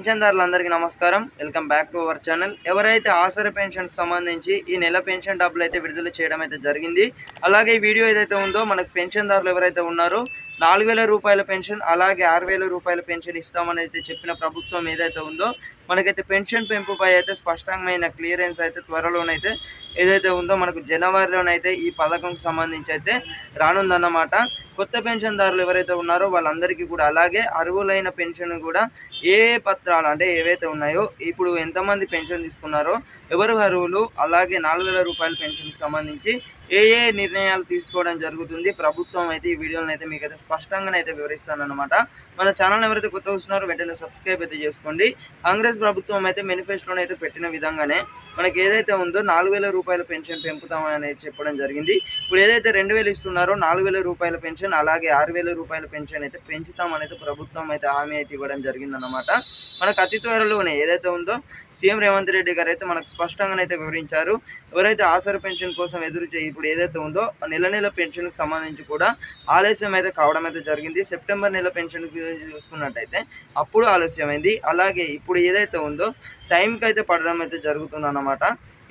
పెన్షన్దారులందరికీ నమస్కారం. Welcome back to our channel. ఎవరైతే ఆసరా పెన్షన్కి సంబంధించి ఈ నెల పెన్షన్ డబ్బులు అయితే విడుదల చేయడం అయితే జరిగింది. అలాగే ఈ వీడియో ఏదైతే ఉందో మనకు పెన్షన్దారులు ఎవరైతే ఉన్నారో 4,000 రూపాయల పెన్షన్ అలాగే 6,000 రూపాయల పెన్షన్ ఇస్తామని అయితే చెప్పిన ప్రభుత్వం ఏదైతే ఉందో మనకైతే పెన్షన్ పెంపుపై అయితే స్పష్టమైన క్లియరెన్స్ అయితే త్వరలోనైతే ఏదైతే ఉందో మనకు జనవరిలోనైతే ఈ పథకంకి సంబంధించి అయితే రానుందన్నమాట. కొత్త పెన్షన్దారులు ఎవరైతే ఉన్నారో వాళ్ళందరికీ కూడా అలాగే అర్హులైన పెన్షన్ కూడా ఏ పత్రాలు అంటే ఏవైతే ఉన్నాయో ఇప్పుడు ఎంతమంది పెన్షన్ తీసుకున్నారో ఎవరు అర్హులు అలాగే 4,000 రూపాయల పెన్షన్కి సంబంధించి ఏ నిర్ణయాలు తీసుకోవడం జరుగుతుంది ప్రభుత్వం అయితే ఈ వీడియోని అయితే మీకైతే స్పష్టంగానైతే వివరిస్తానన్నమాట. మన ఛానల్ ఎవరైతే కొత్త వస్తున్నారో వెంటనే సబ్స్క్రైబ్ అయితే చేసుకోండి. కాంగ్రెస్ ప్రభుత్వం అయితే మేనిఫెస్టోలో అయితే పెట్టిన విధంగానే మనకి ఏదైతే ఉందో 4,000 రూపాయల పెన్షన్ పెంపుతామని చెప్పడం జరిగింది. ఇప్పుడు ఏదైతే 2,000 ఇస్తున్నారో 4,000 రూపాయల పెన్షన్ అలాగే 6,000 రూపాయల పెన్షన్ అయితే పెంచుతామనైతే ప్రభుత్వం అయితే హామీ అయితే ఇవ్వడం జరిగిందన్నమాట. మనకు అతి త్వరలోనే ఏదైతే ఉందో సీఎం రేవంత్ రెడ్డి గారు అయితే మనకు స్పష్టంగానైతే వివరించారు. ఎవరైతే ఆసరా పెన్షన్ కోసం ఇప్పుడు ఏదైతే ఉందో నెల పెన్షన్కి సంబంధించి కూడా ఆలస్యం అయితే కావడం అయితే జరిగింది. సెప్టెంబర్ నెల పెన్షన్ గురించి చూసుకున్నట్టయితే అప్పుడు ఆలస్యమైంది. అలాగే ఇప్పుడు ఏదైతే ఉందో టైంకి అయితే పడడం అయితే జరుగుతుందన్నమాట.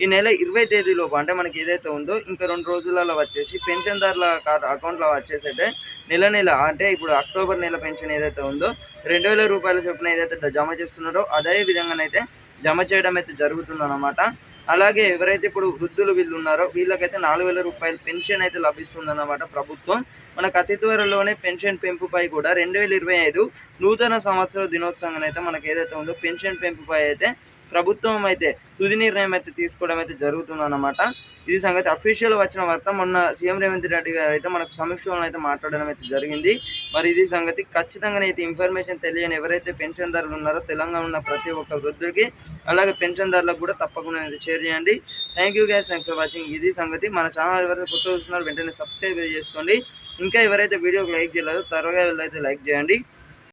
ఈ నెల 20 తేదీలోపు అంటే మనకి ఏదైతే ఉందో ఇంకా 2 రోజులలో వచ్చేసి పెన్షన్దారుల అకౌంట్లో వచ్చేసి అయితే నెల అంటే ఇప్పుడు అక్టోబర్ నెల పెన్షన్ ఏదైతే ఉందో 2,000 రూపాయల చొప్పున ఏదైతే జమ చేస్తున్నారో అదే విధంగానైతే జమ చేయడం అయితే జరుగుతుందన్నమాట. అలాగే ఎవరైతే ఇప్పుడు వృద్ధులు వీళ్ళు ఉన్నారో వీళ్ళకైతే 4,000 రూపాయల పెన్షన్ అయితే లభిస్తుందన్నమాట ప్రభుత్వం. మనకు అతి త్వరలోనే పెన్షన్ పెంపుపై కూడా 2025 నూతన సంవత్సర దినోత్సవంగా అయితే మనకి ఏదైతే ఉందో పెన్షన్ పెంపుపై అయితే ప్రభుత్వం అయితే తుది నిర్ణయం అయితే తీసుకోవడం అయితే జరుగుతుందన్నమాట. ఇది సంగతి అఫీషియల్ వచ్చిన వార్త. మొన్న సీఎం రేవంత్ రెడ్డి గారు అయితే మనకు సమీక్షలో అయితే మాట్లాడడం అయితే జరిగింది. మరి ఇది సంగతి ఖచ్చితంగా అయితే ఇన్ఫర్మేషన్ తెలియని ఎవరైతే పెన్షన్దారులు ఉన్నారో తెలంగాణ ఉన్న ప్రతి ఒక్క వృద్ధుడికి అలాగే పెన్షన్దారులకు కూడా తప్పకుండా అయితే షేర్ చేయండి. Thank you guys, thanks for watching. ఇది సంగతి. మన ఛానల్ ఎవరైతే కొత్త చూస్తున్నారో వెంటనే సబ్స్క్రైబ్ చేసుకోండి. ఇంకా ఎవరైతే వీడియోకి లైక్ చేయలేదో త్వరగా వెళ్ళైతే లైక్ చేయండి.